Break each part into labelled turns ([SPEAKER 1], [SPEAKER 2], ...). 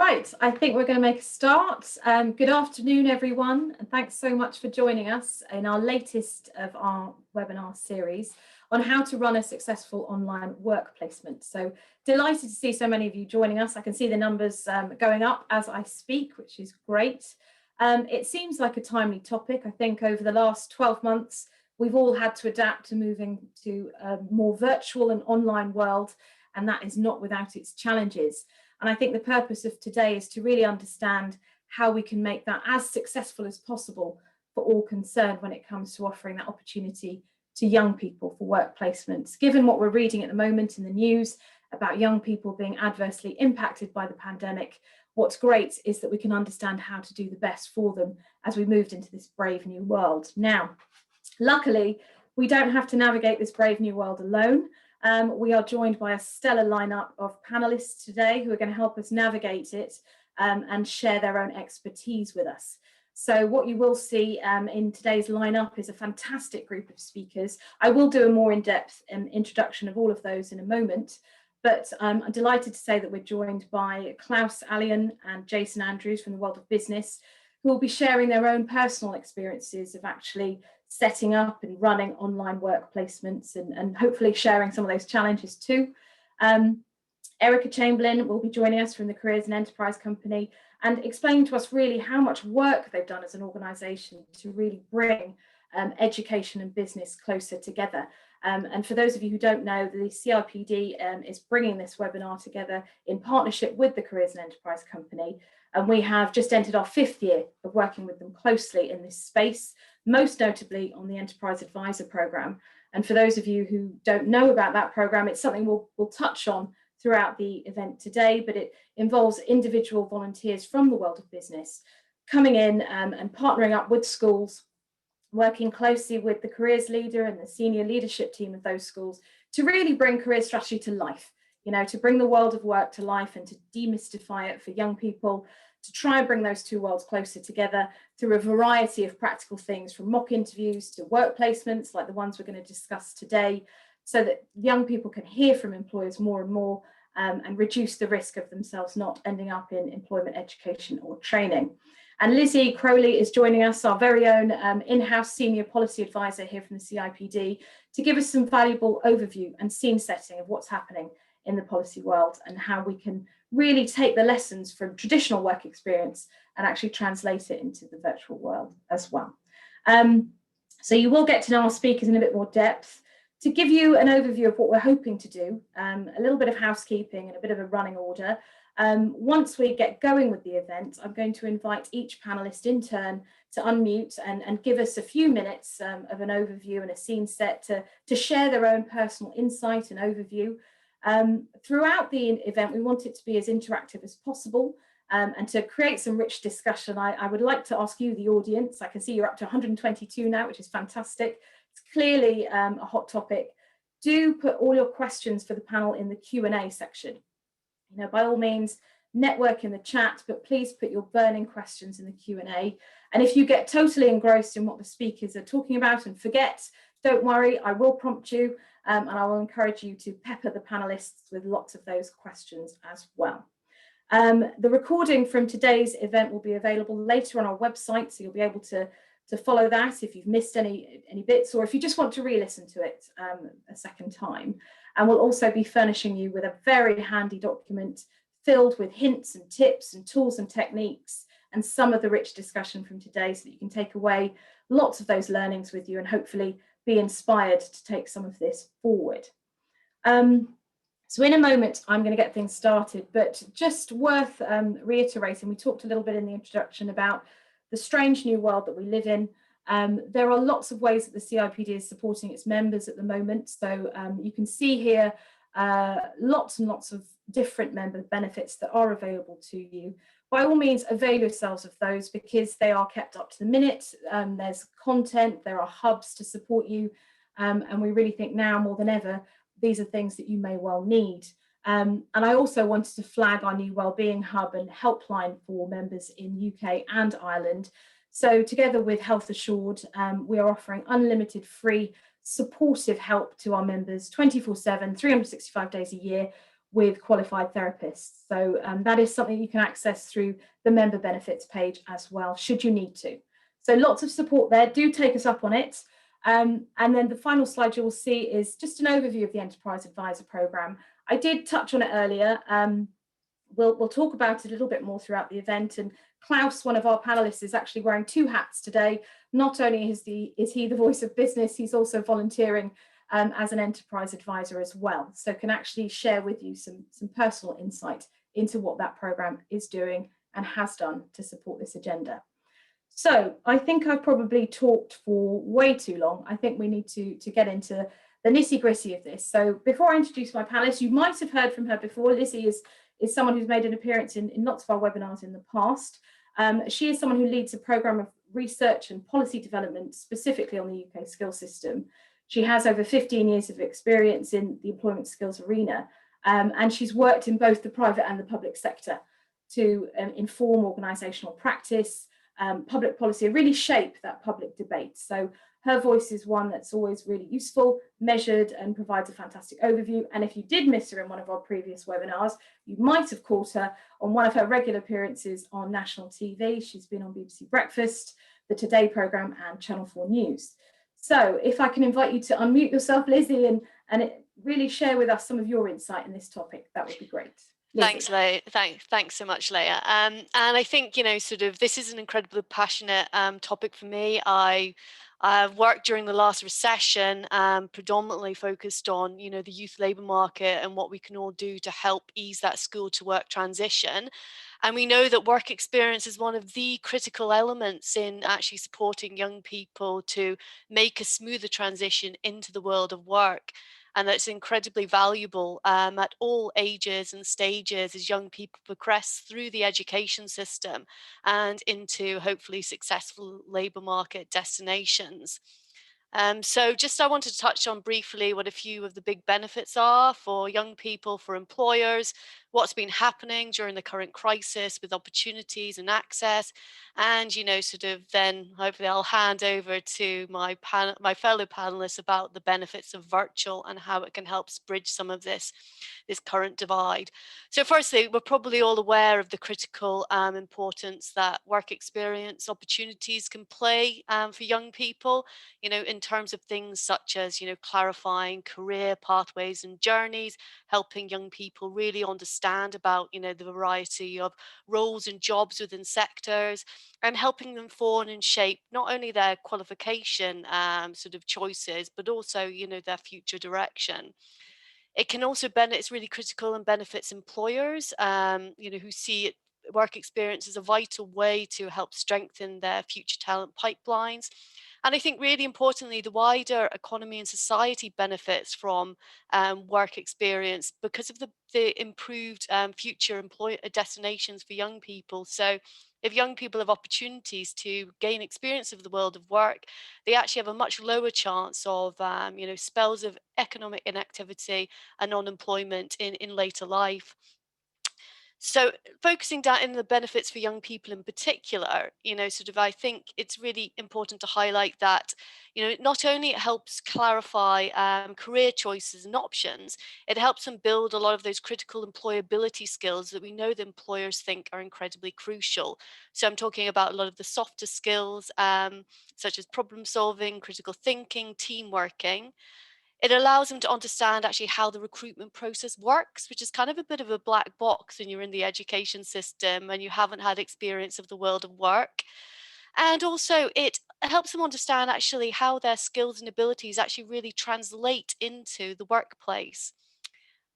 [SPEAKER 1] Right, I think we're going to make a start. Good afternoon, everyone, and thanks so much for joining us in our latest of our webinar series on how to run a successful online work placement. So delighted to see so many of you joining us. I can see the numbers going up as I speak, which is great. It seems like a timely topic. I think over the last 12 months, we've all had to adapt to moving to a more virtual and online world, and that is not without its challenges. And I think the purpose of today is to really understand how we can make that as successful as possible for all concerned when it comes to offering that opportunity to young people for work placements. Given what we're reading at the moment in the news about young people being adversely impacted by the pandemic, what's great is that we can understand how to do the best for them as we moved into this brave new world. Now, luckily, we don't have to navigate this brave new world alone. We are joined by a stellar lineup of panelists today who are going to help us navigate it and share their own expertise with us. So what you will see in today's lineup is a fantastic group of speakers. I will do a more in-depth introduction of all of those in a moment, but I'm delighted to say that we're joined by Klaus Alyon and Jason Andrews from the world of business, who will be sharing their own personal experiences of actually setting up and running online work placements and hopefully sharing some of those challenges too. Erica Chamberlain will be joining us from the Careers and Enterprise Company and explaining to us really how much work they've done as an organisation to really bring education and business closer together. And for those of you who don't know, the CIPD is bringing this webinar together in partnership with the Careers and Enterprise Company. And we have just entered our 5th year of working with them closely in this space, most notably on the Enterprise Advisor Programme. And for those of you who don't know about that programme, it's something we'll touch on throughout the event today, but it involves individual volunteers from the world of business coming in and partnering up with schools, working closely with the careers leader and the senior leadership team of those schools to really bring career strategy to life. You know, to bring the world of work to life and to demystify it for young people, to try and bring those two worlds closer together through a variety of practical things, from mock interviews to work placements like the ones we're going to discuss today, so that young people can hear from employers more and more and reduce the risk of themselves not ending up in employment education or training. And Lizzie Crowley is joining us, our very own in-house senior policy advisor here from the CIPD, to give us some valuable overview and scene setting of what's happening in the policy world and how we can really take the lessons from traditional work experience and actually translate it into the virtual world as well. So you will get to know our speakers in a bit more depth. To give you an overview of what we're hoping to do, a little bit of housekeeping and a bit of a running order. Once we get going with the event, I'm going to invite each panelist in turn to unmute and give us a few minutes of an overview and a scene set to share their own personal insight and overview. Throughout the event, we want it to be as interactive as possible and to create some rich discussion. I would like to ask you, the audience, I can see you're up to 122 now, which is fantastic. It's clearly a hot topic. Do put all your questions for the panel in the Q&A section. You know, by all means, network in the chat, but please put your burning questions in the Q&A. And if you get totally engrossed in what the speakers are talking about and forget, don't worry, I will prompt you and I will encourage you to pepper the panelists with lots of those questions as well. The recording from today's event will be available later on our website, so you'll be able to follow that if you've missed any bits, or if you just want to re-listen to it a second time. And we'll also be furnishing you with a very handy document filled with hints and tips and tools and techniques and some of the rich discussion from today, so that you can take away lots of those learnings with you and hopefully be inspired to take some of this forward. So in a moment, I'm going to get things started, but just worth reiterating, we talked a little bit in the introduction about the strange new world that we live in. There are lots of ways that the CIPD is supporting its members at the moment. So you can see here lots and lots of different member benefits that are available to you. By all means, avail yourselves of those because they are kept up to the minute. There's content, there are hubs to support you. And we really think now more than ever, these are things that you may well need. And I also wanted to flag our new Wellbeing Hub and Helpline for members in UK and Ireland. So together with Health Assured, we are offering unlimited free supportive help to our members 24/7, 365 days a year, with qualified therapists. So that is something you can access through the member benefits page as well, should you need to. So lots of support there. Do take us up on it. And then the final slide you will see is just an overview of the Enterprise Advisor Programme. I did touch on it earlier. We'll talk about it a little bit more throughout the event. And Klaus, one of our panelists, is actually wearing two hats today. Not only is he the voice of business, he's also volunteering as an enterprise advisor as well. So can actually share with you some personal insight into what that program is doing and has done to support this agenda. So I think I've probably talked for way too long. I think we need to get into the nitty-gritty of this. So before I introduce my panelists, you might have heard from her before. Lizzie is someone who's made an appearance in lots of our webinars in the past. She is someone who leads a program of research and policy development specifically on the UK skills system. She has over 15 years of experience in the employment skills arena, and she's worked in both the private and the public sector to inform organisational practice, public policy, and really shape that public debate. So her voice is one that's always really useful, measured, and provides a fantastic overview. And if you did miss her in one of our previous webinars, you might have caught her on one of her regular appearances on national TV. She's been on BBC Breakfast, the Today programme, and Channel 4 News. So if I can invite you to unmute yourself, Lizzie, and really share with us some of your insight in this topic, that would be great. Lizzie.
[SPEAKER 2] Thanks, Leah. Thanks so much, Leah. And I think, this is an incredibly passionate topic for me. I worked during the last recession, predominantly focused on, the youth labour market and what we can all do to help ease that school to work transition. And we know that work experience is one of the critical elements in actually supporting young people to make a smoother transition into the world of work. And that's incredibly valuable at all ages and stages as young people progress through the education system and into hopefully successful labour market destinations. So I wanted to touch on briefly what a few of the big benefits are for young people, for employers, what's been happening during the current crisis with opportunities and access. And, then hopefully I'll hand over to my fellow panelists about the benefits of virtual and how it can help bridge some of this current divide. So firstly, we're probably all aware of the critical importance that work experience opportunities can play for young people, in terms of things such as, clarifying career pathways and journeys, helping young people really understand about, the variety of roles and jobs within sectors, and helping them form and shape not only their qualification choices, but also, their future direction. It can also it's really critical and benefits employers, who see work experience as a vital way to help strengthen their future talent pipelines. And I think really importantly, the wider economy and society benefits from work experience because of the improved future destinations for young people. So if young people have opportunities to gain experience of the world of work, they actually have a much lower chance of, spells of economic inactivity and unemployment in later life. So focusing down in the benefits for young people in particular, I think it's really important to highlight that, not only it helps clarify career choices and options, it helps them build a lot of those critical employability skills that we know the employers think are incredibly crucial. So I'm talking about a lot of the softer skills, such as problem solving, critical thinking, team working. It allows them to understand actually how the recruitment process works, which is kind of a bit of a black box when you're in the education system and you haven't had experience of the world of work. And also it helps them understand actually how their skills and abilities actually really translate into the workplace.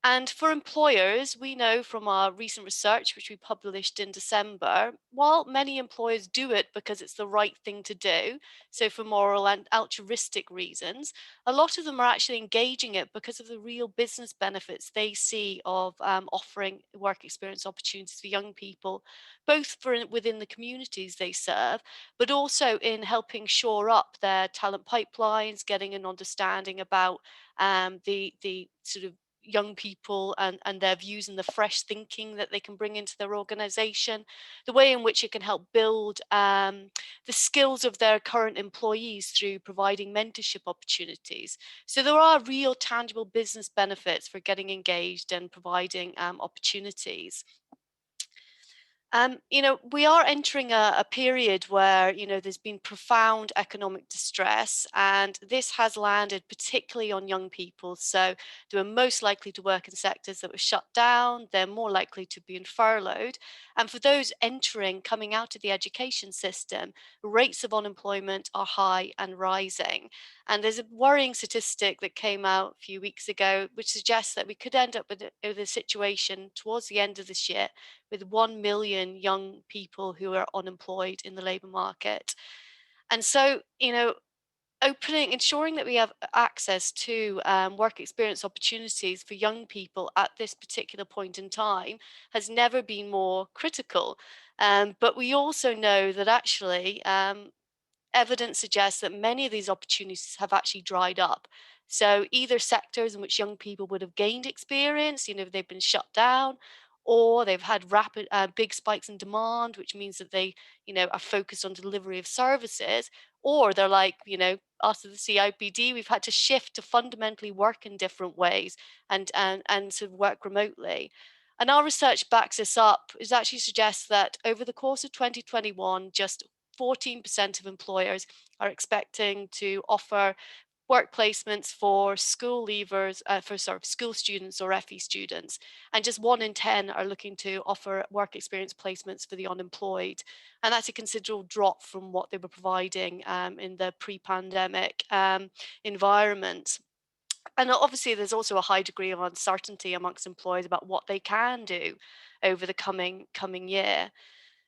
[SPEAKER 2] And for employers, we know from our recent research, which we published in December, while many employers do it because it's the right thing to do, so for moral and altruistic reasons, a lot of them are actually engaging it because of the real business benefits they see of offering work experience opportunities for young people, both within the communities they serve, but also in helping shore up their talent pipelines, getting an understanding about the young people and their views and the fresh thinking that they can bring into their organization, the way in which it can help build the skills of their current employees through providing mentorship opportunities. So there are real tangible business benefits for getting engaged and providing opportunities. We are entering a period where, there's been profound economic distress, and this has landed particularly on young people. So they are most likely to work in sectors that were shut down. They're more likely to be furloughed. And for those coming out of the education system, rates of unemployment are high and rising. And there's a worrying statistic that came out a few weeks ago, which suggests that we could end up with a situation towards the end of this year with 1 million young people who are unemployed in the labour market. And so, ensuring that we have access to work experience opportunities for young people at this particular point in time has never been more critical. But we also know that actually evidence suggests that many of these opportunities have actually dried up. So either sectors in which young people would have gained experience, they've been shut down, or they've had rapid, big spikes in demand, which means that they, are focused on delivery of services, or they're like, us at the CIPD, we've had to shift to fundamentally work in different ways and to work remotely. And our research backs this up. It actually suggests that over the course of 2021, just 14% of employers are expecting to offer work placements for school leavers, school students or FE students, and just 1 in 10 are looking to offer work experience placements for the unemployed, and that's a considerable drop from what they were providing in the pre-pandemic environment. And obviously, there's also a high degree of uncertainty amongst employers about what they can do over the coming year.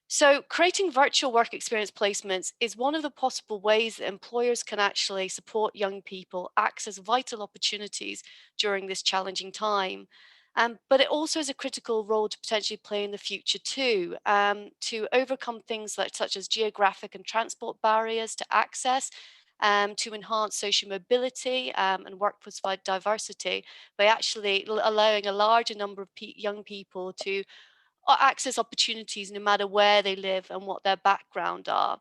[SPEAKER 2] So creating virtual work experience placements is one of the possible ways that employers can actually support young people access vital opportunities during this challenging time. But it also has a critical role to potentially play in the future too, to overcome things such as geographic and transport barriers to access, to enhance social mobility and workforce diversity by actually allowing a larger number of young people to access opportunities no matter where they live and what their background are.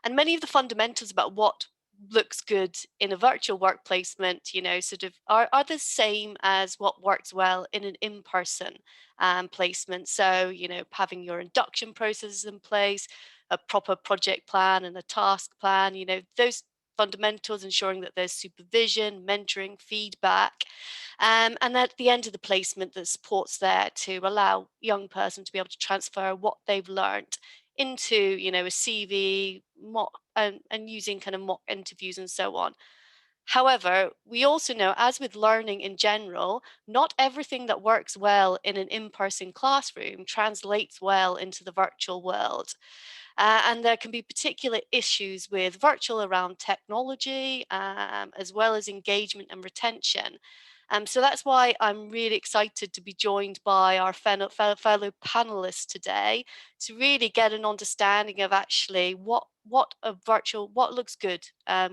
[SPEAKER 2] And many of the fundamentals about what looks good in a virtual work placement, sort of are the same as what works well in an in-person placement. So, having your induction processes in place, a proper project plan and a task plan, those fundamentals, ensuring that there's supervision, mentoring, feedback, and at the end of the placement, the support's there to allow young person to be able to transfer what they've learned into, a CV, mock, and using kind of mock interviews and so on. However, we also know, as with learning in general, not everything that works well in an in-person classroom translates well into the virtual world. And there can be particular issues with virtual around technology, as well as engagement and retention. So that's why I'm really excited to be joined by our fellow panelists today to really get an understanding of actually what looks good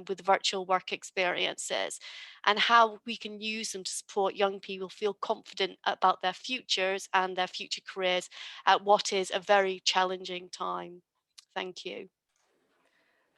[SPEAKER 2] with virtual work experiences, and how we can use them to support young people feel confident about their futures and their future careers at what is a very challenging time. Thank you.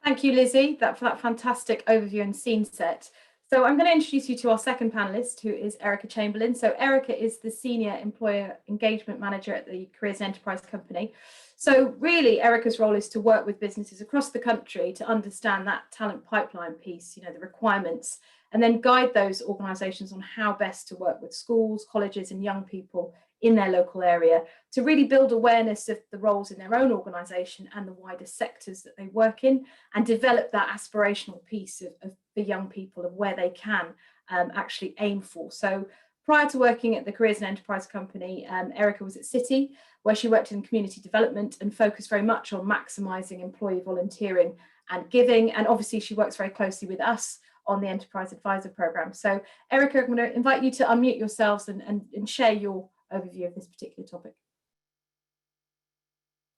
[SPEAKER 1] Thank you, Lizzie, for that fantastic overview and scene set. So I'm going to introduce you to our second panelist, who is Erica Chamberlain. So Erica is the Senior Employer Engagement Manager at the Careers and Enterprise Company. So really, Erica's role is to work with businesses across the country to understand that talent pipeline piece, the requirements, and then guide those organisations on how best to work with schools, colleges and young people in their local area to really build awareness of the roles in their own organisation and the wider sectors that they work in, and develop that aspirational piece of the young people of where they can actually aim for. So prior to working at the Careers and Enterprise Company, Erica was at City, where she worked in community development and focused very much on maximising employee volunteering and giving. And obviously she works very closely with us on the Enterprise Advisor Programme. So Erica, I'm going to invite you to unmute yourselves and share your overview of this particular topic.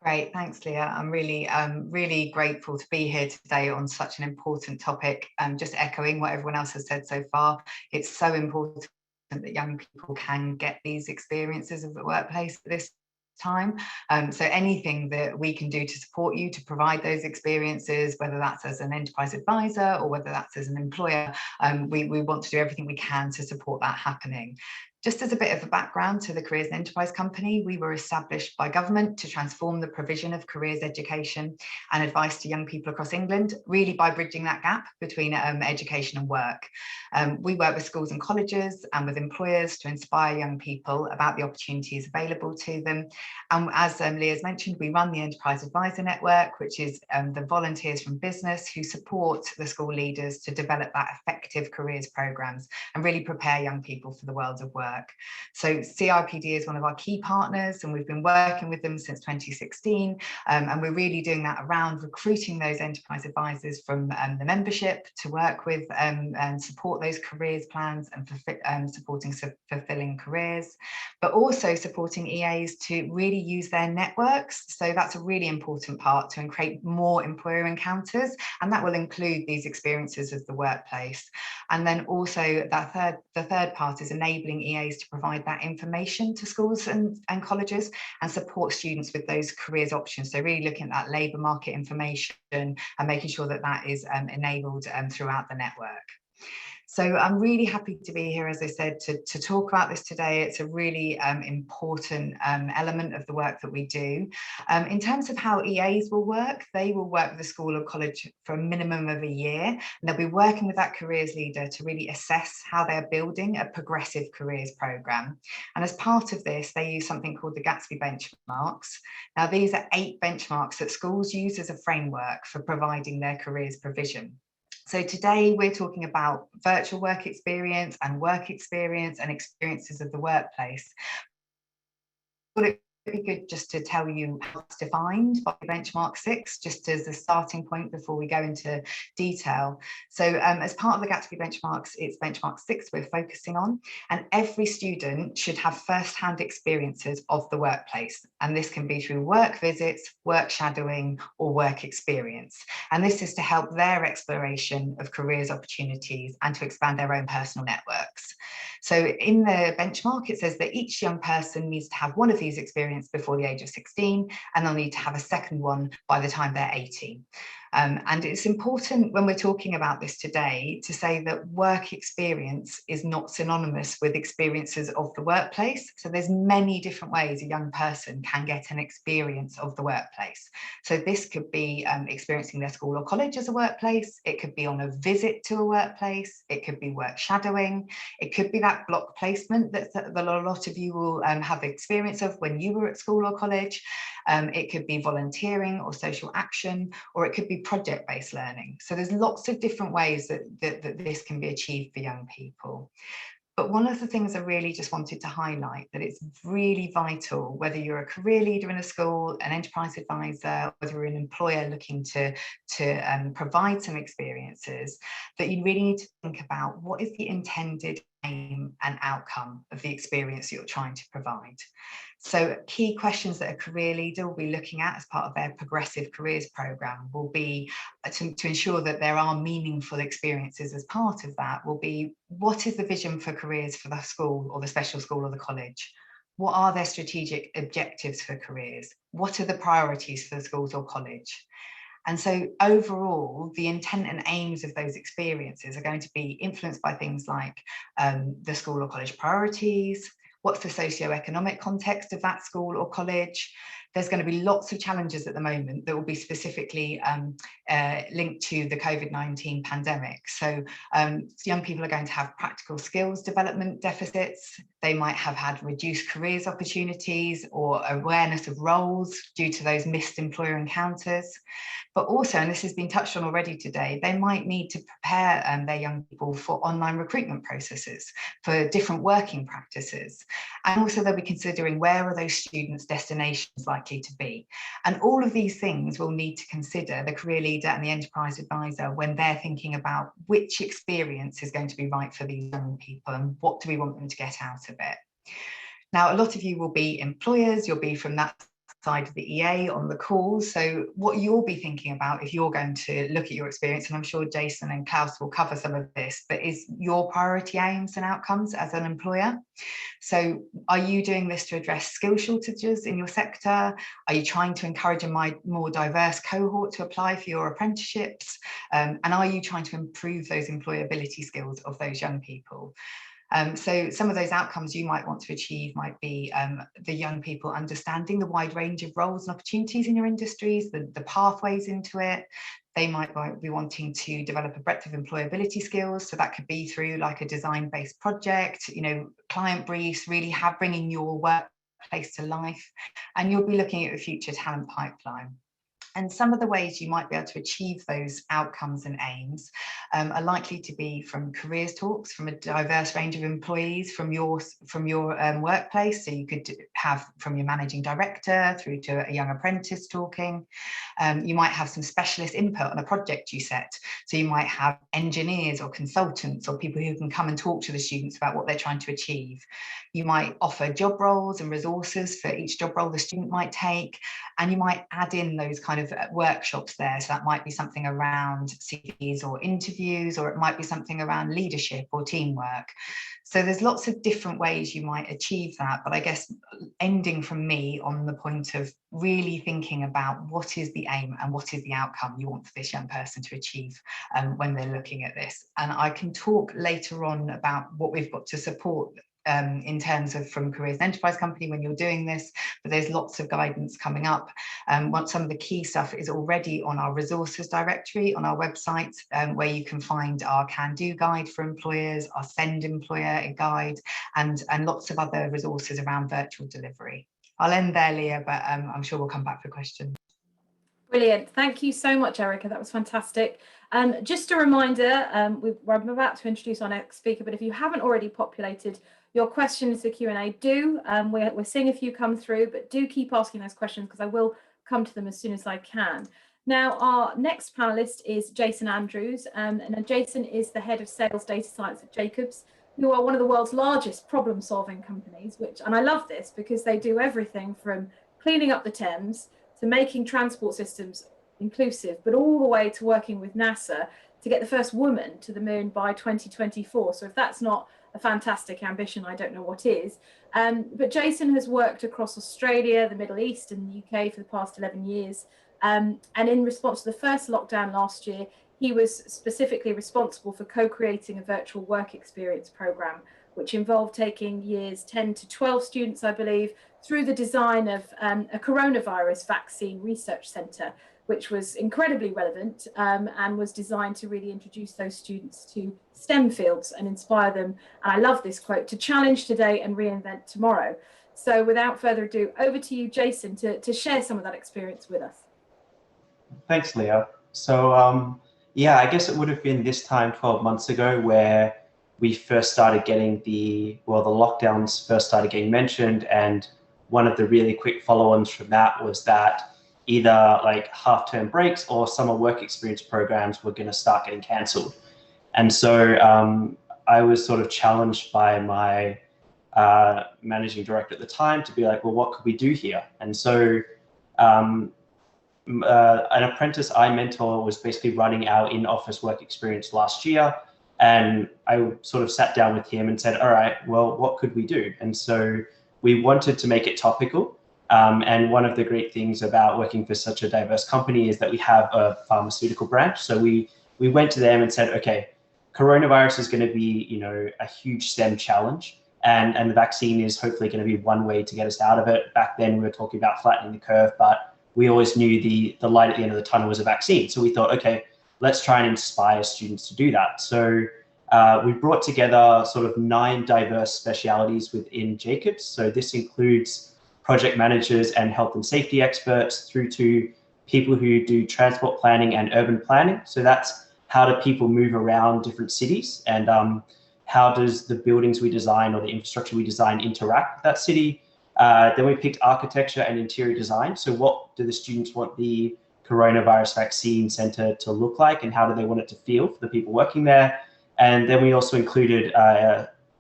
[SPEAKER 3] Great, thanks, Leah. I'm really grateful to be here today on such an important topic. Just echoing what everyone else has said so far, it's so important that young people can get these experiences of the workplace at this time. So anything that we can do to support you to provide those experiences, whether that's as an enterprise advisor or whether that's as an employer, we want to do everything we can to support that happening. Just as a bit of a background to the Careers and Enterprise Company, we were established by government to transform the provision of careers education and advice to young people across England, really by bridging that gap between education and work. We work with schools and colleges and with employers to inspire young people about the opportunities available to them. And as Leah's mentioned, we run the Enterprise Advisor Network, which is the volunteers from business who support the school leaders to develop that effective careers programmes and really prepare young people for the world of work. So CIPD is one of our key partners, and we've been working with them since 2016, and we're really doing that around recruiting those enterprise advisors from the membership to work with and support those careers plans and supporting fulfilling careers, but also supporting EAs to really use their networks. So that's a really important part, to create more employer encounters, and that will include these experiences of the workplace. And then also the third part is enabling EAs to provide that information to schools and colleges and support students with those careers options. So really looking at that labour market information and making sure that that is enabled throughout the network. So I'm really happy to be here, as I said, to talk about this today. It's a really important element of the work that we do. In terms of how EAs will work, they will work with the school or college for a minimum of a year, and they'll be working with that careers leader to really assess how they're building a progressive careers programme. And as part of this, they use something called the Gatsby benchmarks. Now, these are 8 benchmarks that schools use as a framework for providing their careers provision. So today we're talking about virtual work experience and experiences of the workplace. It'd be good just to tell you how it's defined by benchmark 6, just as a starting point before we go into detail. So as part of the Gatsby benchmarks, it's benchmark 6 we're focusing on, and every student should have first-hand experiences of the workplace. And this can be through work visits, work shadowing, or work experience. And this is to help their exploration of careers opportunities and to expand their own personal networks. So in the benchmark, it says that each young person needs to have one of these experiences before the age of 16, and they'll need to have a second one by the time they're 18. And it's important when we're talking about this today to say that work experience is not synonymous with experiences of the workplace. So there's many different ways a young person can get an experience of the workplace. So this could be experiencing their school or college as a workplace. It could be on a visit to a workplace. It could be work shadowing. It could be that block placement that a lot of you will have experience of when you were at school or college. It could be volunteering or social action, or it could be project-based learning. So there's lots of different ways that this can be achieved for young people. But one of the things I really just wanted to highlight, that it's really vital, whether you're a career leader in a school, an enterprise advisor, whether you're an employer looking to provide some experiences, that you really need to think about what is the intended aim and outcome of the experience you're trying to provide. So key questions that a career leader will be looking at as part of their progressive careers programme will be to ensure that there are meaningful experiences as part of that, will be, what is the vision for careers for the school or the special school or the college? What are their strategic objectives for careers? What are the priorities for the schools or college? And so overall, the intent and aims of those experiences are going to be influenced by things like the school or college priorities, what's the socio-economic context of that school or college. There's going to be lots of challenges at the moment that will be specifically linked to the COVID-19 pandemic. So young people are going to have practical skills development deficits. They might have had reduced careers opportunities or awareness of roles due to those missed employer encounters. But also, and this has been touched on already today, they might need to prepare their young people for online recruitment processes, for different working practices. And also they'll be considering, where are those students' destinations likely to be? And all of these things will need to consider the career leader and the enterprise advisor when they're thinking about which experience is going to be right for these young people and what do we want them to get out of it. Now, a lot of you will be employers, you'll be from that side of the EA on the call. So what you'll be thinking about if you're going to look at your experience, and I'm sure Jason and Klaus will cover some of this, but is your priority aims and outcomes as an employer. So are you doing this to address skill shortages in your sector? Are you trying to encourage a more diverse cohort to apply for your apprenticeships? And are you trying to improve those employability skills of those young people? So some of those outcomes you might want to achieve might be the young people understanding the wide range of roles and opportunities in your industries, the pathways into it. They might be wanting to develop a breadth of employability skills. So that could be through like a design-based project, client briefs, really bringing your workplace to life. And you'll be looking at a future talent pipeline. And some of the ways you might be able to achieve those outcomes and aims are likely to be from careers talks, from a diverse range of employees from your workplace. So you could have from your managing director through to a young apprentice talking. You might have some specialist input on a project you set. So you might have engineers or consultants or people who can come and talk to the students about what they're trying to achieve. You might offer job roles and resources for each job role the student might take. And you might add in those kind of workshops there. So that might be something around CVs or interviews, or it might be something around leadership or teamwork. So there's lots of different ways you might achieve that. But I guess ending from me on the point of really thinking about what is the aim and what is the outcome you want for this young person to achieve when they're looking at this. And I can talk later on about what we've got to support in terms of from Careers and Enterprise Company when you're doing this, but there's lots of guidance coming up. Some of the key stuff is already on our resources directory on our website, where you can find our can-do guide for employers, our send employer guide, and lots of other resources around virtual delivery. I'll end there, Leah, but I'm sure we'll come back for questions.
[SPEAKER 1] Brilliant. Thank you so much, Erica. That was fantastic. Just a reminder, we're about to introduce our next speaker, but if you haven't already populated your questions to Q&A, do. We're seeing a few come through, but do keep asking those questions because I will come to them as soon as I can. Now, our next panelist is Jason Andrews, and Jason is the head of sales data science at Jacobs, who are one of the world's largest problem-solving companies, and I love this because they do everything from cleaning up the Thames to making transport systems inclusive, but all the way to working with NASA to get the first woman to the moon by 2024. So if that's not a fantastic ambition, I don't know what is. But Jason has worked across Australia, the Middle East and the UK for the past 11 years. And in response to the first lockdown last year, he was specifically responsible for co-creating a virtual work experience program, which involved taking years 10 to 12 students, I believe, through the design of a coronavirus vaccine research centre, which was incredibly relevant and was designed to really introduce those students to STEM fields and inspire them. And I love this quote, to challenge today and reinvent tomorrow. So without further ado, over to you, Jason, to share some of that experience with us.
[SPEAKER 4] Thanks, Leah. So yeah, I guess it would have been this time 12 months ago where we first started getting the lockdowns first started getting mentioned, and one of the really quick follow-ons from that was that either like half-term breaks or summer work experience programs were going to start getting cancelled. And so I was sort of challenged by my managing director at the time to be like, well, what could we do here? And so an apprentice I mentor was basically running our in-office work experience last year. And I sort of sat down with him and said, all right, well, what could we do? And so we wanted to make it topical. And one of the great things about working for such a diverse company is that we have a pharmaceutical branch. So we went to them and said, okay, coronavirus is going to be, a huge STEM challenge. And the vaccine is hopefully going to be one way to get us out of it. Back then we were talking about flattening the curve, but we always knew the light at the end of the tunnel was a vaccine. So we thought, okay, let's try and inspire students to do that. So we brought together sort of 9 diverse specialities within Jacobs. So this includes project managers and health and safety experts through to people who do transport planning and urban planning. So that's how do people move around different cities, and how does the buildings we design or the infrastructure we design interact with that city. Then we picked architecture and interior design. So what do the students want the coronavirus vaccine center to look like, and how do they want it to feel for the people working there? And then we also included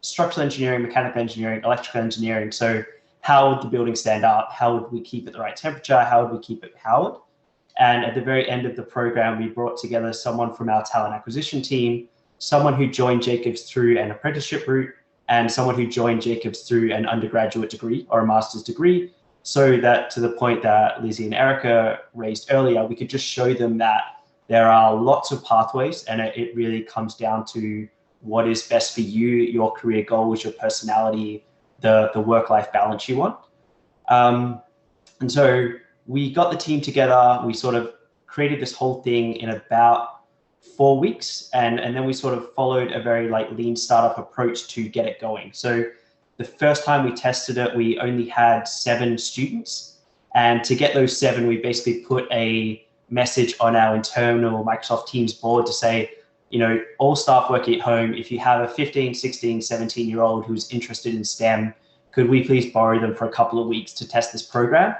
[SPEAKER 4] structural engineering, mechanical engineering, electrical engineering. So how would the building stand up? How would we keep it the right temperature? How would we keep it powered? And at the very end of the program, we brought together someone from our talent acquisition team, someone who joined Jacobs through an apprenticeship route, and someone who joined Jacobs through an undergraduate degree or a master's degree, so that, to the point that Lizzie and Erica raised earlier, we could just show them that there are lots of pathways, and it really comes down to what is best for you, your career goals, your personality, the work-life balance you want. And so we got the team together, we sort of created this whole thing in about 4 weeks, and then we sort of followed a very lean startup approach to get it going. So the first time we tested it, we only had 7 students, and to get those 7, we basically put a message on our internal Microsoft Teams board to say, all staff working at home, if you have a 15, 16, 17-year-old who's interested in STEM, could we please borrow them for a couple of weeks to test this program?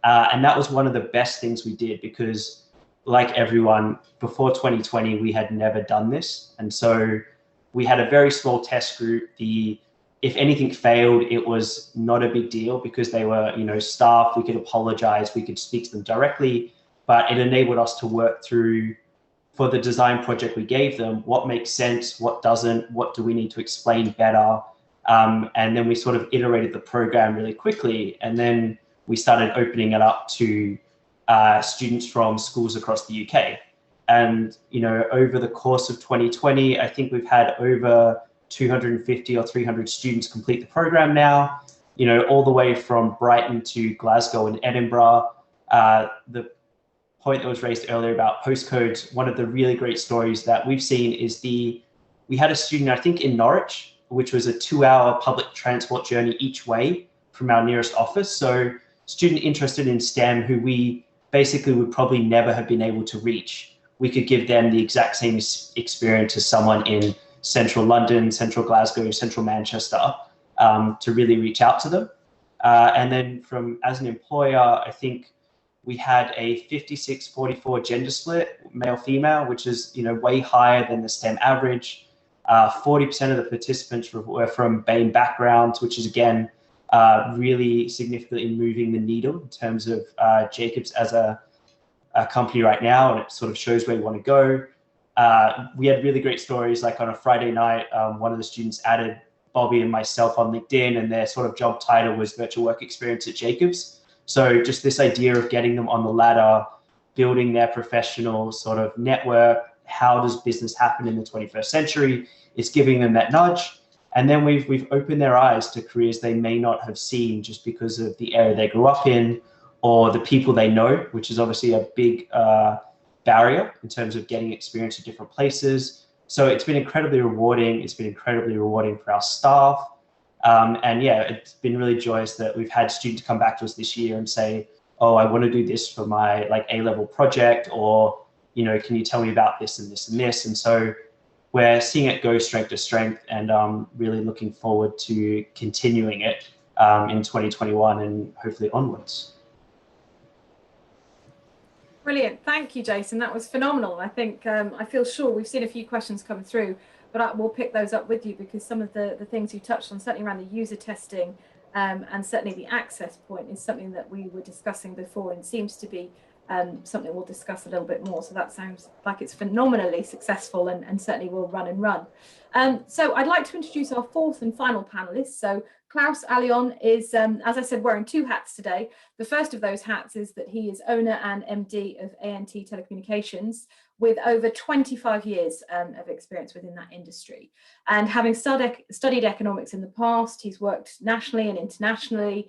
[SPEAKER 4] And that was one of the best things we did, because like everyone, before 2020, we had never done this. And so we had a very small test group. If anything failed, it was not a big deal, because they were, staff. We could apologize, we could speak to them directly, but it enabled us to work through, for the design project we gave them, what makes sense, what doesn't, what do we need to explain better. And then we sort of iterated the program really quickly. And then we started opening it up to students from schools across the UK. And, over the course of 2020, I think we've had over 250 or 300 students complete the program now, all the way from Brighton to Glasgow and Edinburgh. The point that was raised earlier about postcodes, one of the really great stories that we've seen is we had a student, I think in Norwich, which was a 2-hour public transport journey each way from our nearest office. So student interested in STEM who we basically would probably never have been able to reach, we could give them the exact same experience as someone in central London, central Glasgow, central Manchester, to really reach out to them. And then as an employer, I think we had a 56-44 gender split, male-female, which is way higher than the STEM average. 40% of the participants were from BAME backgrounds, which is again really significantly moving the needle in terms of Jacobs as a company right now, and it sort of shows where we want to go. We had really great stories, like on a Friday night, one of the students added Bobby and myself on LinkedIn, and their sort of job title was virtual work experience at Jacobs. So just this idea of getting them on the ladder, building their professional sort of network, how does business happen in the 21st century? It's giving them that nudge. And then we've opened their eyes to careers they may not have seen just because of the area they grew up in or the people they know, which is obviously a big barrier in terms of getting experience at different places. So it's been incredibly rewarding. It's been incredibly rewarding for our staff. And yeah, it's been really joyous that we've had students come back to us this year and say, oh, I want to do this for my A-level project, or, can you tell me about this and this and this? And so we're seeing it go strength to strength, and really looking forward to continuing it in 2021 and hopefully onwards.
[SPEAKER 1] Brilliant. Thank you, Jason. That was phenomenal. I think I feel sure we've seen a few questions come through, but we'll pick those up with you, because some of the things you touched on, certainly around the user testing and certainly the access point, is something that we were discussing before and seems to be something we'll discuss a little bit more. So that sounds like it's phenomenally successful and certainly will run and run. So I'd like to introduce our fourth and final panelist. So Klaus Alyon is, as I said, wearing 2 hats today. The first of those hats is that he is owner and MD of ANT Telecommunications, with over 25 years of experience within that industry. And having studied economics in the past, he's worked nationally and internationally.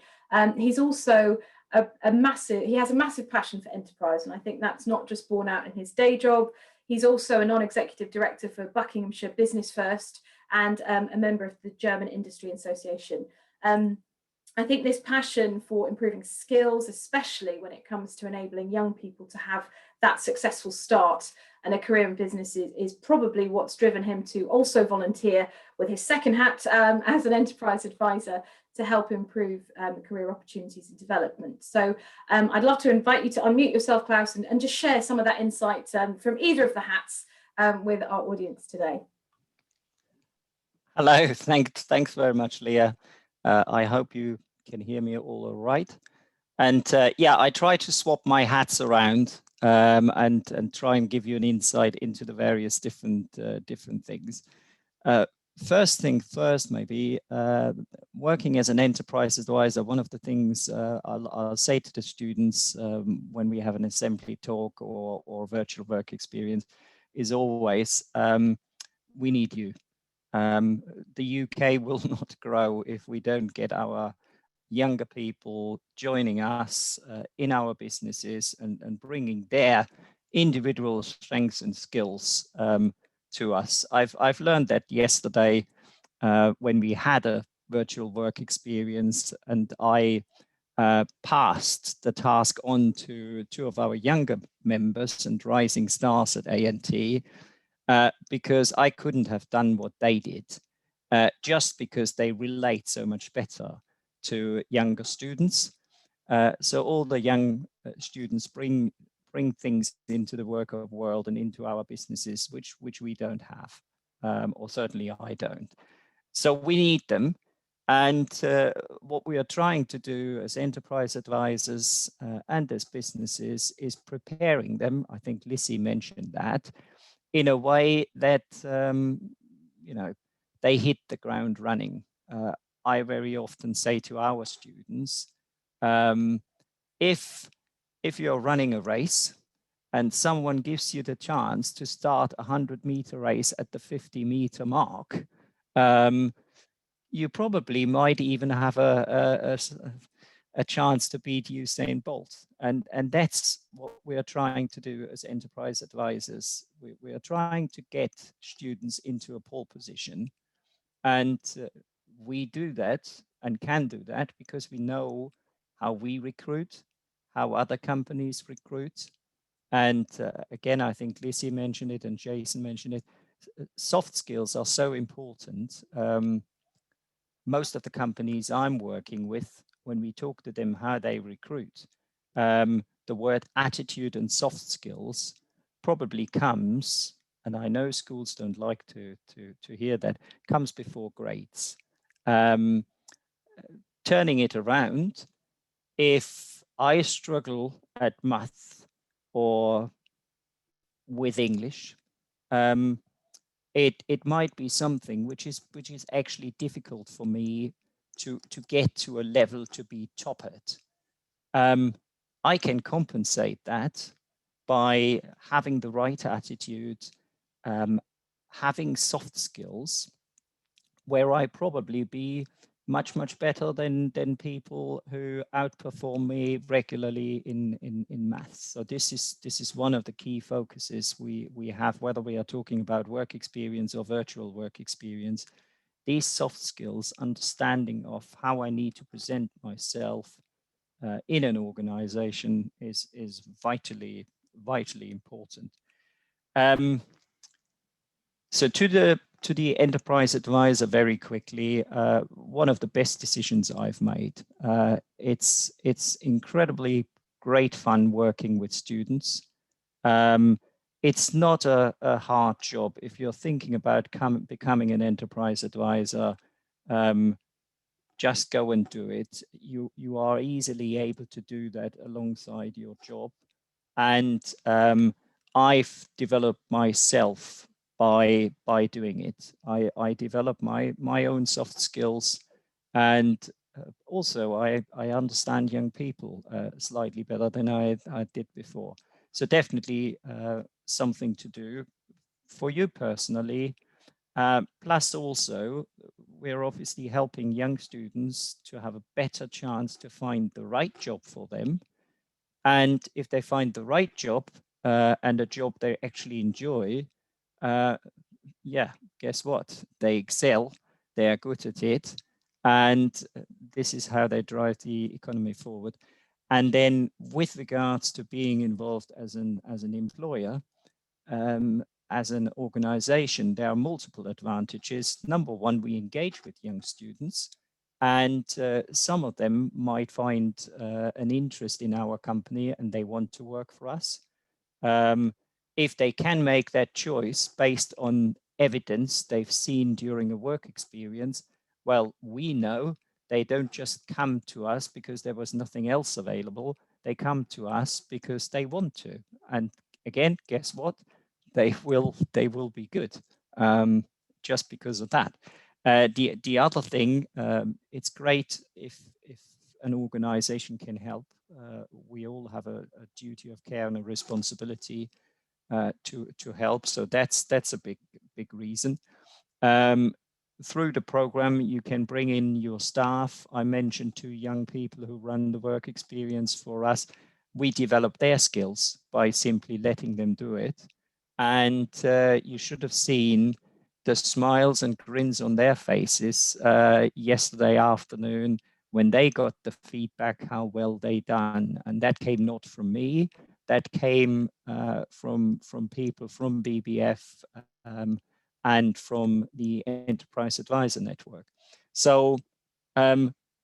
[SPEAKER 1] He's also he has a massive passion for enterprise, and I think that's not just borne out in his day job. He's also a non-executive director for Buckinghamshire Business First and a member of the German Industry Association. I think this passion for improving skills, especially when it comes to enabling young people to have that successful start and a career in business, is probably what's driven him to also volunteer with his second hat as an enterprise advisor to help improve career opportunities and development. So I'd love to invite you to unmute yourself, Klaus, and just share some of that insight from either of the hats with our audience today.
[SPEAKER 5] Hello, thanks very much, Leah. I hope you can hear me all right. And yeah, I try to swap my hats around and try and give you an insight into the various different things. First thing first, maybe working as an enterprise advisor, one of the things I'll say to the students when we have an assembly talk or virtual work experience is always, we need you. The UK will not grow if we don't get our younger people joining us in our businesses and bringing their individual strengths and skills to us. I've learned that yesterday when we had a virtual work experience, and I passed the task on to two of our younger members and rising stars at A&T because I couldn't have done what they did, just because they relate so much better to younger students. So all the young students bring things into the work world and into our businesses, which we don't have, or certainly I don't. So we need them. And what we are trying to do as enterprise advisors and as businesses is preparing them. I think Lizzie mentioned that, in a way that you know, they hit the ground running. I very often say to our students, if you're running a race and someone gives you the chance to start a 100-meter race at the 50-meter mark, you probably might even have a chance to beat Usain Bolt. And that's what we are trying to do as enterprise advisors. We are trying to get students into a pole position. And we do that and can do that because we know how we recruit, how other companies recruit. And again, I think Lizzie mentioned it and Jason mentioned it. Soft skills are so important. Most of the companies I'm working with, when we talk to them how they recruit, the word attitude and soft skills probably comes, and I know schools don't like to hear that, comes before grades. Turning it around, if I struggle at math or with English, it might be something which is actually difficult for me to get to a level to be top at. I can compensate that by having the right attitude, having soft skills, where I probably be much better than people who outperform me regularly in maths. So this is one of the key focuses we have, whether we are talking about work experience or virtual work experience. These soft skills, understanding of how I need to present myself in an organization is vitally important. So to the enterprise advisor, very quickly, one of the best decisions I've made. It's incredibly great fun working with students. It's not a hard job. If you're thinking about becoming an enterprise advisor, just go and do it. You are easily able to do that alongside your job. And I've developed myself by doing it. I develop my own soft skills, and also I understand young people slightly better than I did before. So definitely something to do for you personally. Plus also, we're obviously helping young students to have a better chance to find the right job for them. And if they find the right job and a job they actually enjoy, yeah, guess what? They excel, they are good at it. And this is how they drive the economy forward. And then with regards to being involved as an employer, as an organization, there are multiple advantages. Number one, we engage with young students, and some of them might find an interest in our company and they want to work for us. If they can make that choice based on evidence they've seen during a work experience, well, we know They don't just come to us because there was nothing else available. They come to us because they want to. And again, guess what? They will be good just because of that. The other thing, it's great if an organization can help. We all have a duty of care and a responsibility to help. So that's a big reason. Through the program, you can bring in your staff. I mentioned 2 young people who run the work experience for us. We develop their skills by simply letting them do it. And you should have seen the smiles and grins on their faces yesterday afternoon when they got the feedback how well they done. And that came not from me, that came from people from BBF and from the Enterprise Advisor Network. So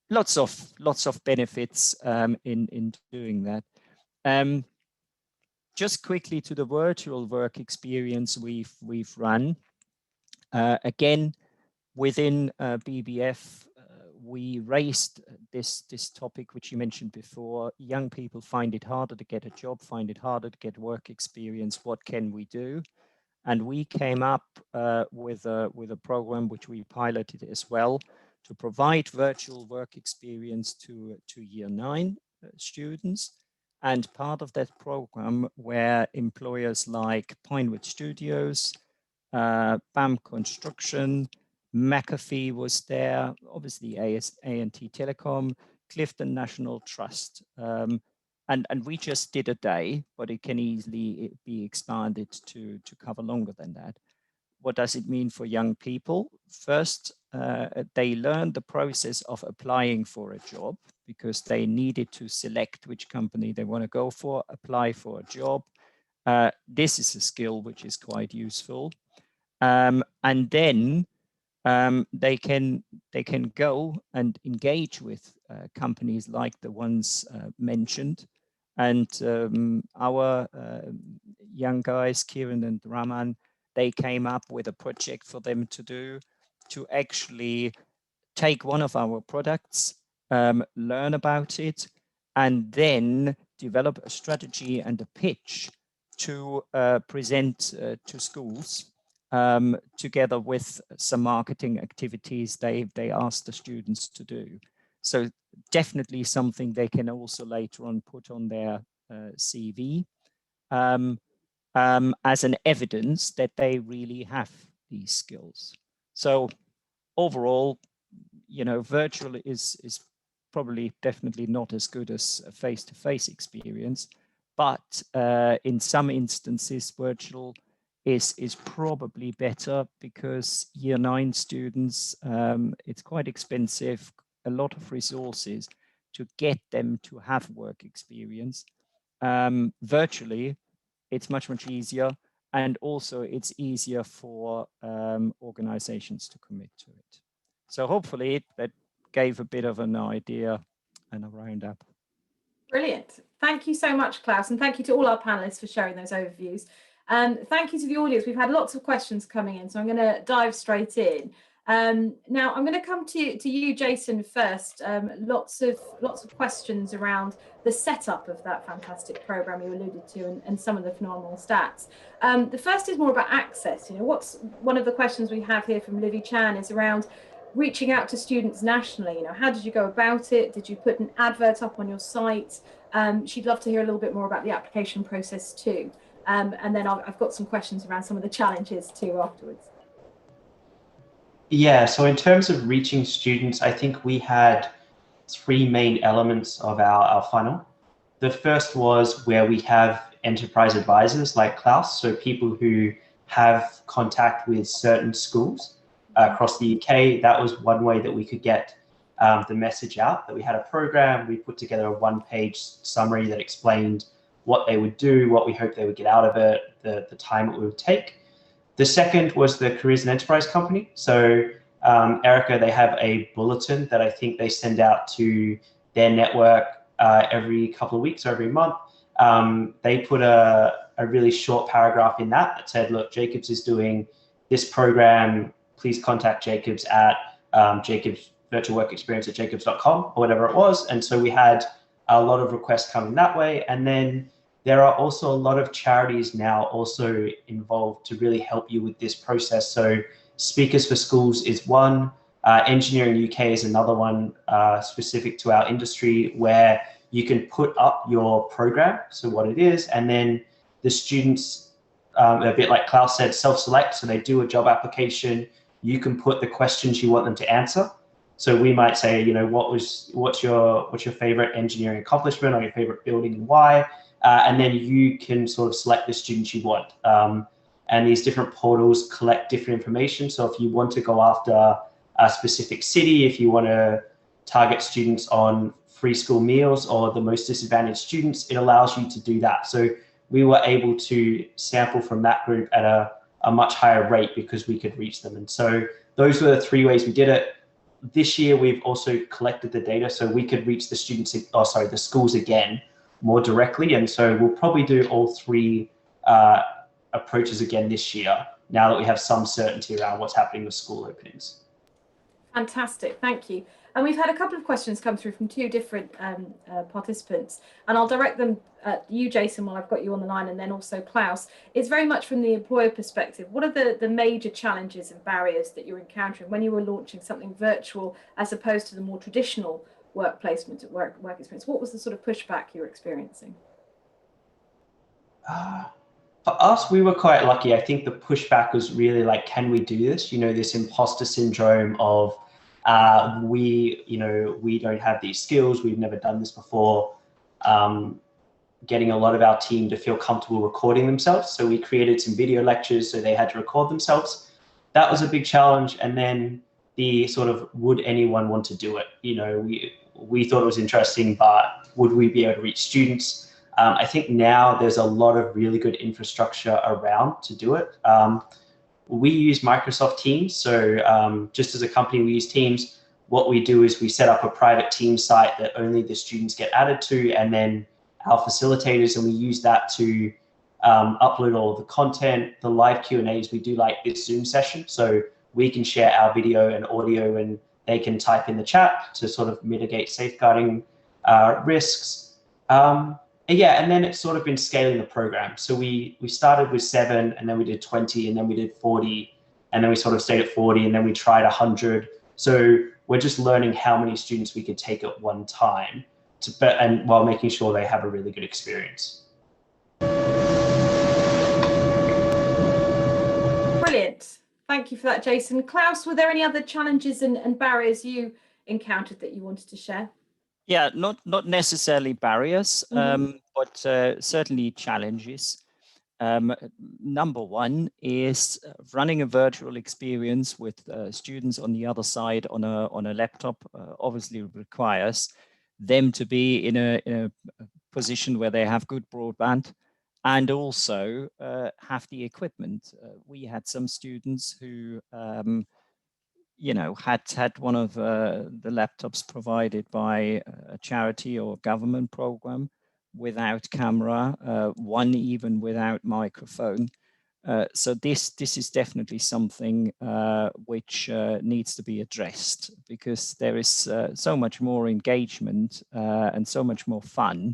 [SPEAKER 5] lots of benefits in doing that. Just quickly to the virtual work experience we've run. Again, within BBF, we raised this topic which you mentioned before. Young people find it harder to get a job, find it harder to get work experience. What can we do? And we came up with a program which we piloted as well to provide virtual work experience to Year 9 students. And part of that program were employers like Pinewood Studios, BAM Construction, McAfee was there, obviously A&T Telecom, Clifton National Trust. And we just did a day, but it can easily be expanded to cover longer than that. What does it mean for young people? First, they learned the process of applying for a job because they needed to select which company they want to go for, apply for a job. This is a skill which is quite useful. And then they can go and engage with companies like the ones mentioned. And our young guys, Kieran and Raman, they came up with a project for them to do to actually take one of our products, learn about it, and then develop a strategy and a pitch to present to schools together with some marketing activities they asked the students to do. So definitely something they can also later on put on their CV as an evidence that they really have these skills. So overall, virtual is probably definitely not as good as a face-to-face experience, but in some instances, virtual is probably better because Year 9 students, it's quite expensive, a lot of resources to get them to have work experience. Virtually, it's much easier, and also it's easier for organizations to commit to it. So hopefully that gave a bit of an idea and a roundup.
[SPEAKER 1] Brilliant. Thank you so much, Klaus, and thank you to all our panelists for sharing those overviews. Thank you to the audience. We've had lots of questions coming in, so I'm going to dive straight in. Now I'm going to come to you, Jason, first. Lots of questions around the setup of that fantastic program you alluded to, and some of the phenomenal stats. The first is more about access. What's one of the questions we have here from Livy Chan is around reaching out to students nationally. How did you go about it? Did you put an advert up on your site? She'd love to hear a little bit more about the application process too. And then I've got some questions around some of the challenges too afterwards.
[SPEAKER 4] Yeah, so in terms of reaching students, I think we had 3 main elements of our funnel. The first was where we have enterprise advisors like Klaus, so people who have contact with certain schools across the UK. That was one way that we could get the message out, that we had a program. We put together a 1-page summary that explained what they would do, what we hoped they would get out of it, the time it would take. The second was the Careers and Enterprise Company. So Erica, they have a bulletin that I think they send out to their network every couple of weeks or every month. They put a really short paragraph in that said, look, Jacobs is doing this program. Please contact Jacobs at Jacobs virtualworkexperience@jacobs.com or whatever it was. And so we had a lot of requests coming that way. And then there are also a lot of charities now also involved to really help you with this process. So Speakers for Schools is one, Engineering UK is another one specific to our industry, where you can put up your program, so what it is, and then the students, a bit like Klaus said, self-select. So they do a job application. You can put the questions you want them to answer. So we might say, you know, what's your favorite engineering accomplishment or your favorite building and why? And then you can sort of select the students you want. And these different portals collect different information. So if you want to go after a specific city, if you want to target students on free school meals or the most disadvantaged students, it allows you to do that. So we were able to sample from that group at a much higher rate because we could reach them. And so those were the three ways we did it. This year, we've also collected the data so we could reach the students, the schools again more directly. And so we'll probably do all three approaches again this year, now that we have some certainty around what's happening with school openings.
[SPEAKER 1] Fantastic, thank you. And we've had a couple of questions come through from two different participants, and I'll direct them at you, Jason, while I've got you on the line, and then also Klaus. It's very much from the employer perspective. What are the major challenges and barriers that you're encountering when you were launching something virtual as opposed to the more traditional work placement at work experience? What was the sort of pushback you were experiencing?
[SPEAKER 4] For us, we were quite lucky. I think the pushback was really like, can we do this? You know, this imposter syndrome of we don't have these skills. We've never done this before. Getting a lot of our team to feel comfortable recording themselves. So we created some video lectures so they had to record themselves. That was a big challenge. And then the sort of, would anyone want to do it? You know, we thought it was interesting, but would we be able to reach students? I think now there's a lot of really good infrastructure around to do it. We use Microsoft Teams. So just as a company, we use Teams. What we do is we set up a private Teams site that only the students get added to, and then our facilitators, and we use that to upload all of the content, the live Q&As. We do like this Zoom session. So we can share our video and audio, and they can type in the chat to sort of mitigate safeguarding risks. Yeah, and then it's sort of been scaling the program. So we started with 7, and then we did 20, and then we did 40, and then we sort of stayed at 40, and then we tried 100. So we're just learning how many students we could take at one time, and while making sure they have a really good experience.
[SPEAKER 1] Brilliant. Thank you for that, Jason. Klaus, were there any other challenges and barriers you encountered that you wanted to share?
[SPEAKER 5] Yeah, not necessarily barriers, but certainly challenges. Number one is running a virtual experience with students on the other side on a laptop obviously requires them to be in a position where they have good broadband and also have the equipment. We had some students who had one of the laptops provided by a charity or government program without camera, one even without microphone. So this is definitely something which needs to be addressed, because there is so much more engagement and so much more fun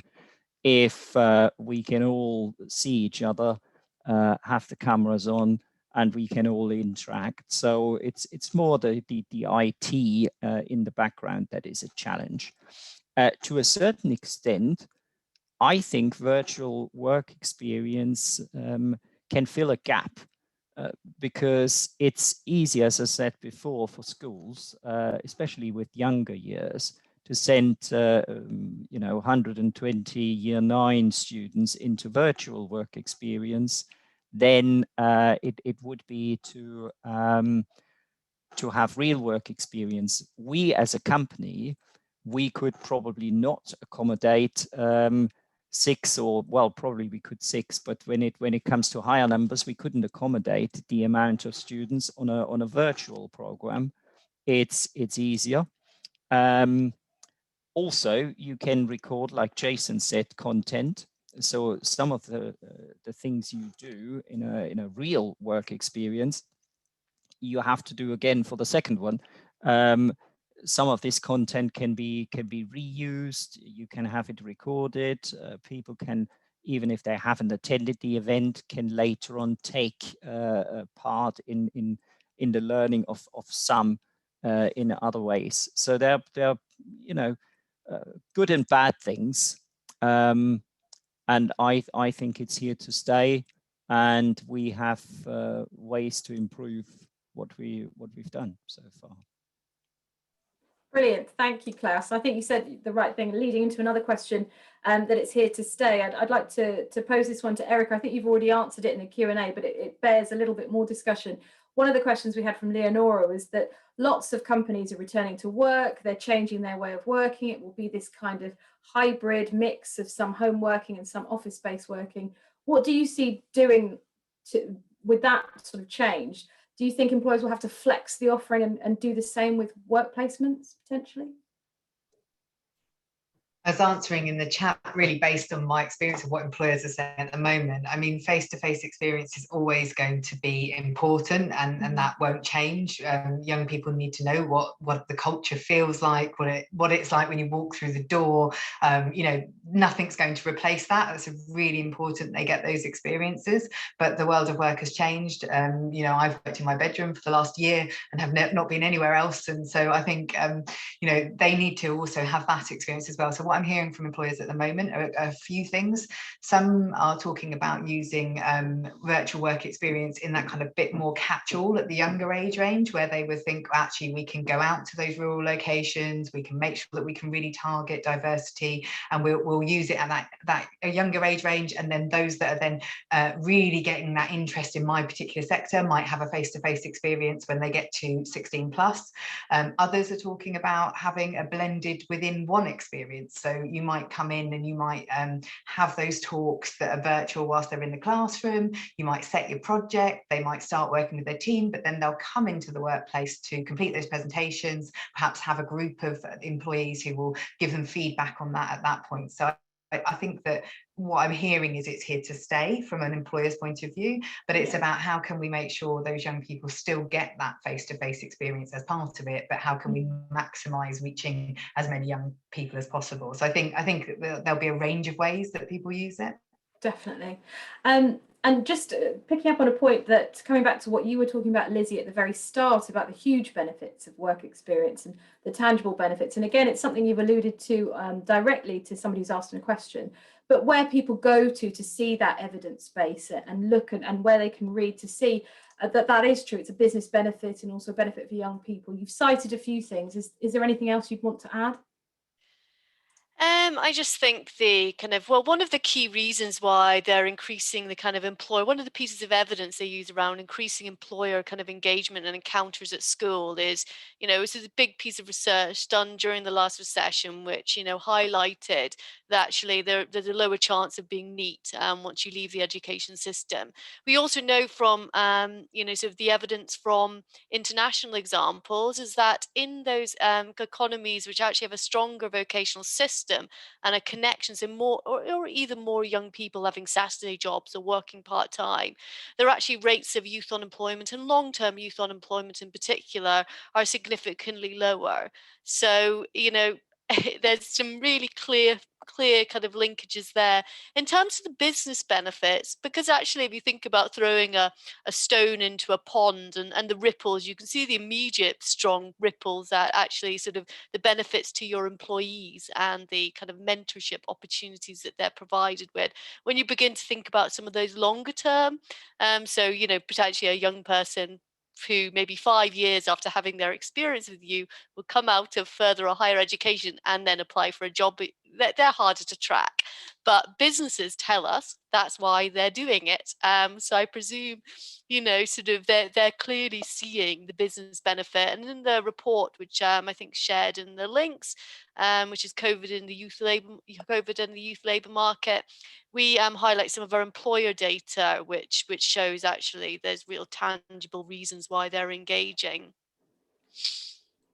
[SPEAKER 5] if we can all see each other, have the cameras on, and we can all interact. So it's more the IT in the background that is a challenge. To a certain extent, I think virtual work experience can fill a gap because it's easy, as I said before, for schools, especially with younger years, to send 120 year 9 students into virtual work experience. Then it would be to have real work experience. We as a company, we could probably not accommodate 6, or well, probably we could 6, but when it comes to higher numbers, we couldn't accommodate the amount of students on a virtual program. It's easier. Also, you can record, like Jason said, content. So some of the things you do in a real work experience, you have to do again for the second one. some of this content can be reused. You can have it recorded. People can, even if they haven't attended the event, can later on take part in the learning of some in other ways. So there are good and bad things, and I think it's here to stay, and we have ways to improve what we've done so far.
[SPEAKER 1] Brilliant, thank you, Klaus. I think you said the right thing, leading into another question, that it's here to stay. I'd like to pose this one to Erica. I think you've already answered it in the Q&A, but it bears a little bit more discussion. One of the questions we had from Leonora was that lots of companies are returning to work, they're changing their way of working. It will be this kind of hybrid mix of some home working and some office-based working. What do you see doing with that sort of change? Do you think employers will have to flex the offering and do the same with work placements potentially?
[SPEAKER 3] I was answering in the chat really based on my experience of what employers are saying at the moment. I mean, face-to-face experience is always going to be important, and that won't change. Young people need to know what the culture feels like, what it's like when you walk through the door. Nothing's going to replace that. It's really important they get those experiences. But the world of work has changed. I've worked in my bedroom for the last year and have not been anywhere else. And so I think, they need to also have that experience as well. So what I'm hearing from employers at the moment are a few things. Some are talking about using virtual work experience in that kind of bit more catch-all at the younger age range, where they would think, actually, we can go out to those rural locations, we can make sure that we can really target diversity, and we'll use it at that younger age range. And then those that are then really getting that interest in my particular sector might have a face-to-face experience when they get to 16 plus. Others are talking about having a blended within one experience. So you might come in and you might have those talks that are virtual whilst they're in the classroom. You might set your project, they might start working with their team, but then they'll come into the workplace to complete those presentations, perhaps have a group of employees who will give them feedback on that at that point. So I think that what I'm hearing is it's here to stay from an employer's point of view, but it's about how can we make sure those young people still get that face-to-face experience as part of it, but how can we maximise reaching as many young people as possible. So I think there'll be a range of ways that people use it.
[SPEAKER 1] Definitely. And just picking up on a point that, coming back to what you were talking about, Lizzie, at the very start about the huge benefits of work experience and the tangible benefits. And again, it's something you've alluded to directly to somebody who's asked a question, but where people go to see that evidence base and look and where they can read to see that is true. It's a business benefit and also a benefit for young people. You've cited a few things. Is there anything else you'd want to add?
[SPEAKER 2] I just think one of the key reasons why they're increasing the kind of one of the pieces of evidence they use around increasing employer kind of engagement and encounters at school is, this is a big piece of research done during the last recession, which, highlighted that actually there's a lower chance of being NEET once you leave the education system. We also know from, sort of the evidence from international examples is that in those economies which actually have a stronger vocational system and a connection, so more or either more young people having Saturday jobs or working part-time, there are actually rates of youth unemployment and long-term youth unemployment in particular are significantly lower. So, there's some really clear kind of linkages there in terms of the business benefits, because actually if you think about throwing a stone into a pond and the ripples, you can see the immediate strong ripples that actually sort of the benefits to your employees and the kind of mentorship opportunities that they're provided with. When you begin to think about some of those longer term, so potentially a young person who maybe 5 years after having their experience with you will come out of further or higher education and then apply for a job, they're harder to track. But businesses tell us that's why they're doing it. So I presume, sort of they're clearly seeing the business benefit. And in the report, which I think shared in the links, which is COVID and the youth labour market, we highlight some of our employer data, which shows actually there's real tangible reasons why they're engaging.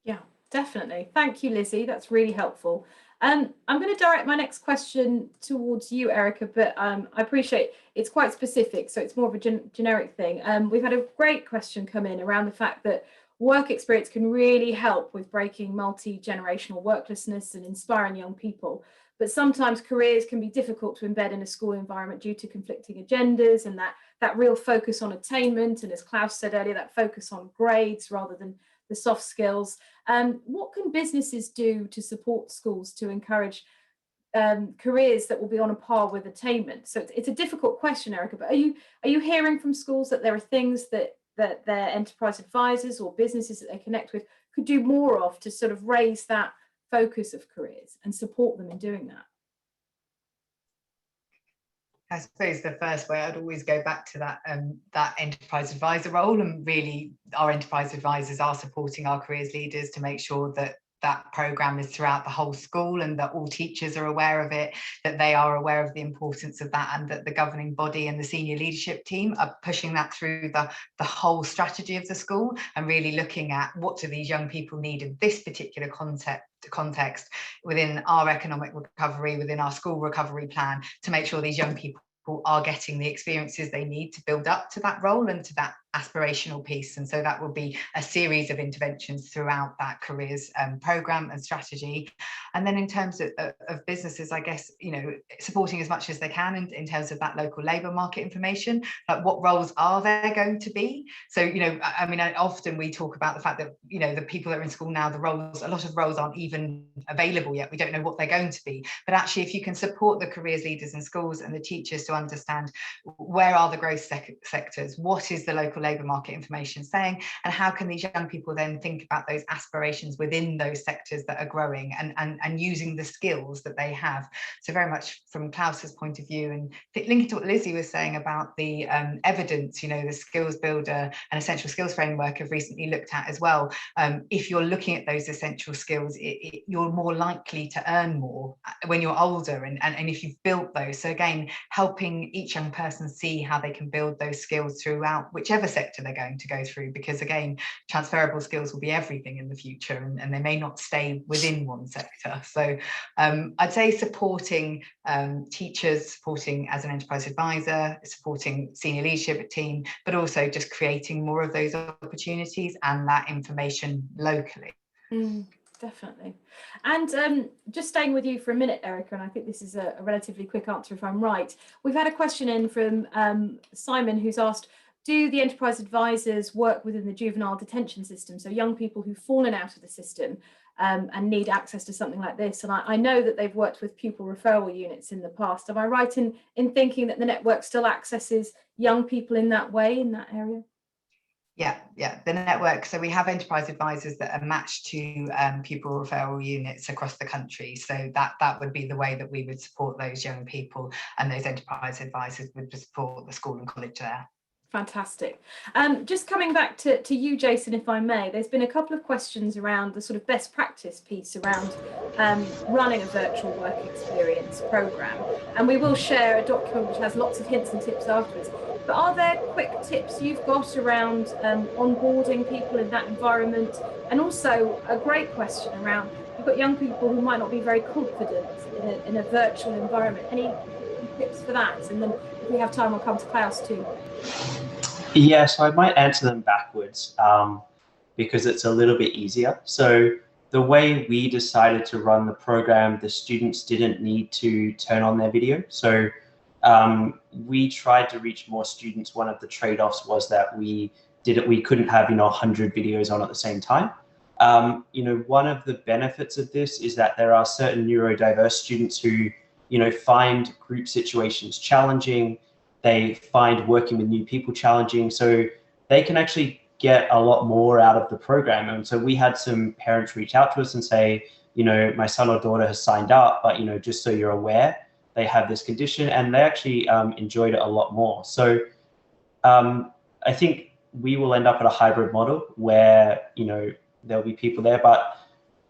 [SPEAKER 1] Yeah, definitely. Thank you, Lizzie. That's really helpful. I'm going to direct my next question towards you, Erica, but I appreciate it's quite specific, so it's more of a generic thing. We've had a great question come in around the fact that work experience can really help with breaking multi-generational worklessness and inspiring young people. But sometimes careers can be difficult to embed in a school environment due to conflicting agendas and that real focus on attainment. And as Klaus said earlier, that focus on grades rather than the soft skills. What can businesses do to support schools to encourage careers that will be on a par with attainment? So it's a difficult question, Erica, but are you hearing from schools that there are things that their enterprise advisors or businesses that they connect with could do more of to sort of raise that focus of careers and support them in doing that?
[SPEAKER 3] I suppose the first way I'd always go back to that enterprise advisor role, and really our enterprise advisors are supporting our careers leaders to make sure that that programme is throughout the whole school and that all teachers are aware of it, that they are aware of the importance of that, and that the governing body and the senior leadership team are pushing that through the whole strategy of the school, and really looking at what do these young people need in this particular context within our economic recovery, within our school recovery plan, to make sure these young people are getting the experiences they need to build up to that role and to that aspirational piece. And so that will be a series of interventions throughout that careers programme and strategy. And then in terms of businesses, I guess, you know, supporting as much as they can in terms of that local labour market information, like what roles are there going to be? So, you know, I mean, often we talk about the fact that, you know, the people that are in school now, a lot of roles aren't even available yet. We don't know what they're going to be. But actually, if you can support the careers leaders in schools and the teachers to understand where are the growth sectors, what is the local labour market information saying, and how can these young people then think about those aspirations within those sectors that are growing, and using the skills that they have. So very much from Klaus's point of view, and linking to what Lizzie was saying about the evidence, you know, the skills builder and essential skills framework have recently looked at as well. If you're looking at those essential skills, you're more likely to earn more when you're older, and if you've built those. So again, helping each young person see how they can build those skills throughout whichever sector they're going to go through, because again, transferable skills will be everything in the future, and they may not stay within one sector. So I'd say supporting teachers, supporting as an enterprise advisor, supporting senior leadership team, but also just creating more of those opportunities and that information locally.
[SPEAKER 1] Definitely. And just staying with you for a minute, Erica, and I think this is a relatively quick answer if I'm right. We've had a question in from Simon, who's asked, do the enterprise advisors work within the juvenile detention system? So young people who've fallen out of the system and need access to something like this. And I know that they've worked with pupil referral units in the past. Am I right in thinking that the network still accesses young people in that way, in that area?
[SPEAKER 3] Yeah, the network. So we have enterprise advisors that are matched to pupil referral units across the country. So that would be the way that we would support those young people, and those enterprise advisors would support the school and college there.
[SPEAKER 1] Fantastic. Just coming back to you, Jason, if I may, there's been a couple of questions around the sort of best practice piece around running a virtual work experience programme. And we will share a document which has lots of hints and tips afterwards. But are there quick tips you've got around onboarding people in that environment? And also a great question around, you've got young people who might not be very confident in a virtual environment. Any tips for that? And then if we have time, I'll come to Klaus too.
[SPEAKER 4] Yeah, so I might answer them backwards because it's a little bit easier. So the way we decided to run the program, the students didn't need to turn on their video. So we tried to reach more students. One of the trade-offs was that we couldn't have 100 videos on at the same time. One of the benefits of this is that there are certain neurodiverse students who find group situations challenging. They find working with new people challenging, so they can actually get a lot more out of the program. And so we had some parents reach out to us and say, my son or daughter has signed up, but just so you're aware, they have this condition, and they actually enjoyed it a lot more. So I think we will end up at a hybrid model where there'll be people there, but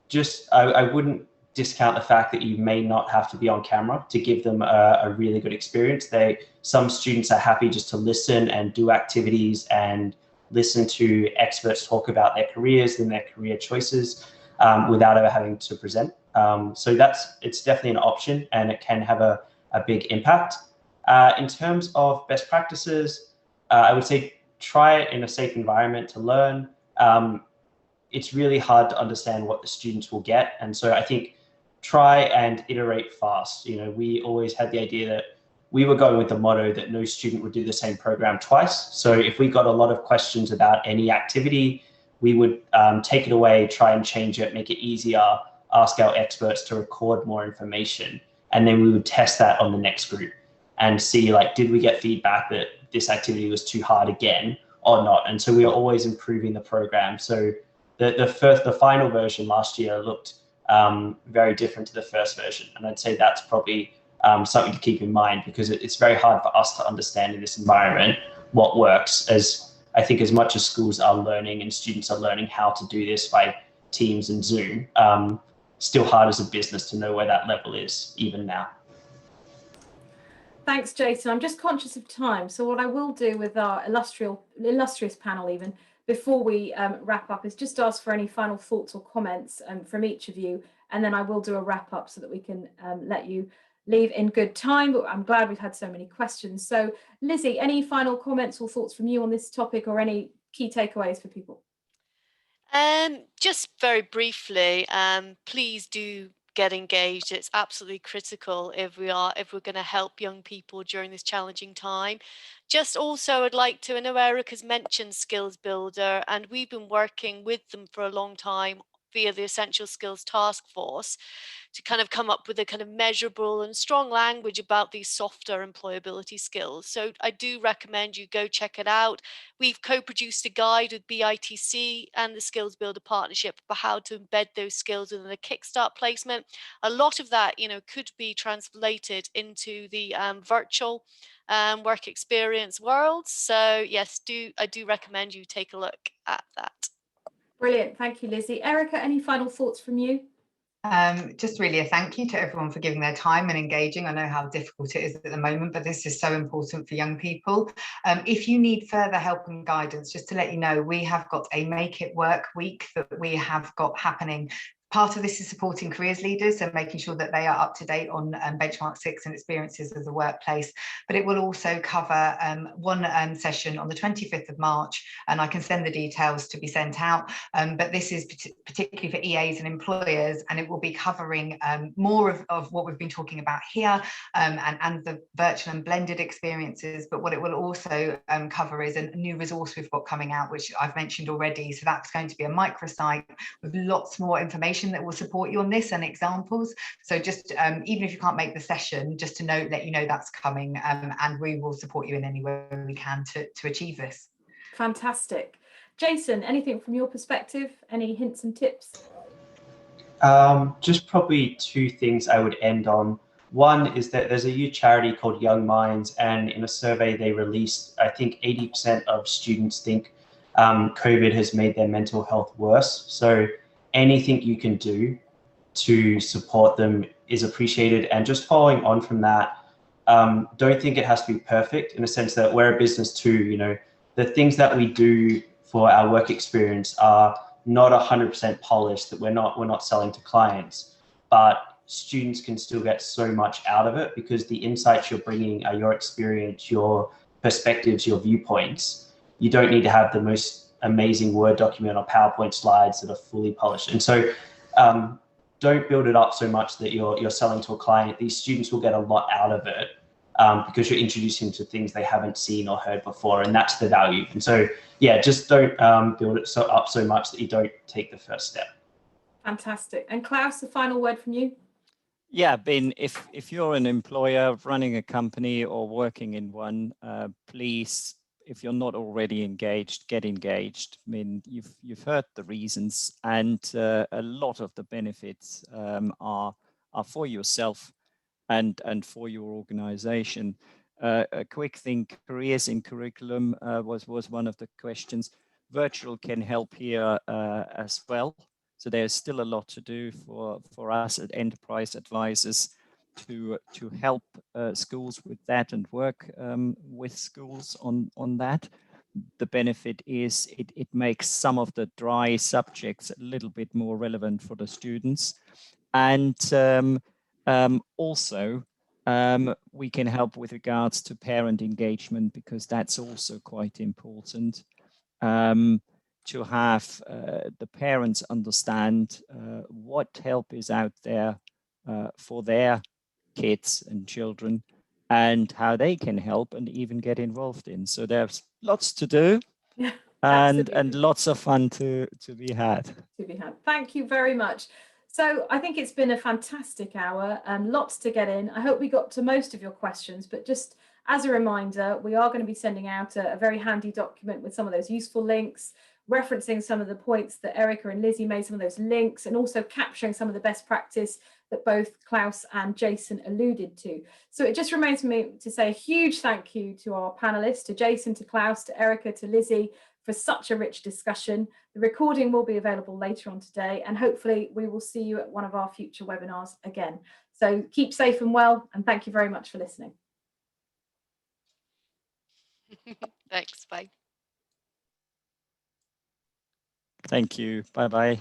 [SPEAKER 4] just I wouldn't discount the fact that you may not have to be on camera to give them a really good experience. Some students are happy just to listen and do activities and listen to experts talk about their careers and their career choices without ever having to present. So it's definitely an option, and it can have a big impact. In terms of best practices, I would say try it in a safe environment to learn. it's really hard to understand what the students will get. And so I think try and iterate fast. You know, we always had the idea that we were going with the motto that no student would do the same program twice. So if we got a lot of questions about any activity, we would take it away, try and change it, make it easier, ask our experts to record more information. And then we would test that on the next group and see, like, did we get feedback that this activity was too hard again or not? And so we are always improving the program. So the final version last year looked very different to the first version. And I'd say that's probably something to keep in mind, because it's very hard for us to understand in this environment what works, as I think as much as schools are learning and students are learning how to do this by Teams and Zoom, still hard as a business to know where that level is even now.
[SPEAKER 1] Thanks, Jason. I'm just conscious of time. So what I will do with our illustrious panel, even before we wrap up, is just ask for any final thoughts or comments from each of you. And then I will do a wrap up so that we can let you leave in good time. But I'm glad we've had so many questions. So Lizzie, any final comments or thoughts from you on this topic, or any key takeaways for people?
[SPEAKER 2] Just very briefly, please do get engaged. It's absolutely critical if we're going to help young people during this challenging time. Just also, I'd like to, I know Erica's mentioned Skills Builder, and we've been working with them for a long time via the Essential Skills Task Force to kind of come up with a kind of measurable and strong language about these softer employability skills. So I do recommend you go check it out. We've co-produced a guide with BITC and the Skills Builder Partnership for how to embed those skills within a Kickstart placement. A lot of that, you know, could be translated into the virtual work experience world. So yes, I do recommend you take a look at that.
[SPEAKER 1] Brilliant. Thank you, Lizzie. Erica, any final thoughts from you?
[SPEAKER 3] Just really a thank you to everyone for giving their time and engaging. I know how difficult it is at the moment, but this is so important for young people. If you need further help and guidance, just to let you know, we have got a Make It Work week that we have got happening. Part of this is supporting careers leaders and making sure that they are up to date on benchmark 6 and experiences of the workplace. But it will also cover one session on the 25th of March, and I can send the details to be sent out. But this is particularly for EAs and employers, and it will be covering more of what we've been talking about here, and the virtual and blended experiences. But what it will also cover is a new resource we've got coming out, which I've mentioned already. So that's going to be a microsite with lots more information that will support you on this and examples. So just even if you can't make the session, just to let you know that's coming, and we will support you in any way we can to achieve this.
[SPEAKER 1] Fantastic. Jason, anything from your perspective? Any hints and tips?
[SPEAKER 4] Just probably two things I would end on. One is that there's a youth charity called Young Minds, and in a survey they released, I think 80% of students think COVID has made their mental health worse. So anything you can do to support them is appreciated. And just following on from that, don't think it has to be perfect, in a sense that we're a business too. You know, the things that we do for our work experience are not 100% polished, that we're not selling to clients, but students can still get so much out of it, because the insights you're bringing are your experience, your perspectives, your viewpoints. You don't need to have the most amazing Word document or PowerPoint slides that are fully polished. And so don't build it up so much that you're selling to a client. These students will get a lot out of it because you're introducing them to things they haven't seen or heard before, and that's the value. And so, yeah, just don't build it up so much that you don't take the first step. Fantastic.
[SPEAKER 1] And Klaus, the final word from you?
[SPEAKER 5] Yeah, Ben, if you're an employer running a company or working in one, please, if you're not already engaged, get engaged. I mean, you've heard the reasons, and a lot of the benefits are for yourself and for your organization. A quick thing, careers in curriculum was one of the questions. Virtual can help here as well. So there's still a lot to do for us at Enterprise Advisors to help schools with that and work with schools on that. The benefit is it makes some of the dry subjects a little bit more relevant for the students. And also, we can help with regards to parent engagement, because that's also quite important. to have the parents understand what help is out there for their kids and children, and how they can help and even get involved in. So there's lots to do.
[SPEAKER 1] Yeah,
[SPEAKER 5] and
[SPEAKER 1] absolutely.
[SPEAKER 5] lots of fun to be had.
[SPEAKER 1] Thank you very much. So I think it's been a fantastic hour and lots to get in. I hope we got to most of your questions, but just as a reminder, we are going to be sending out a very handy document with some of those useful links, referencing some of the points that Erica and Lizzie made, some of those links, and also capturing some of the best practice that both Klaus and Jason alluded to. So it just remains for me to say a huge thank you to our panelists, to Jason, to Klaus, to Erica, to Lizzie, for such a rich discussion. The recording will be available later on today, and hopefully we will see you at one of our future webinars again. So keep safe and well, and thank you very much for listening.
[SPEAKER 2] Thanks, bye.
[SPEAKER 5] Thank you. Bye-bye.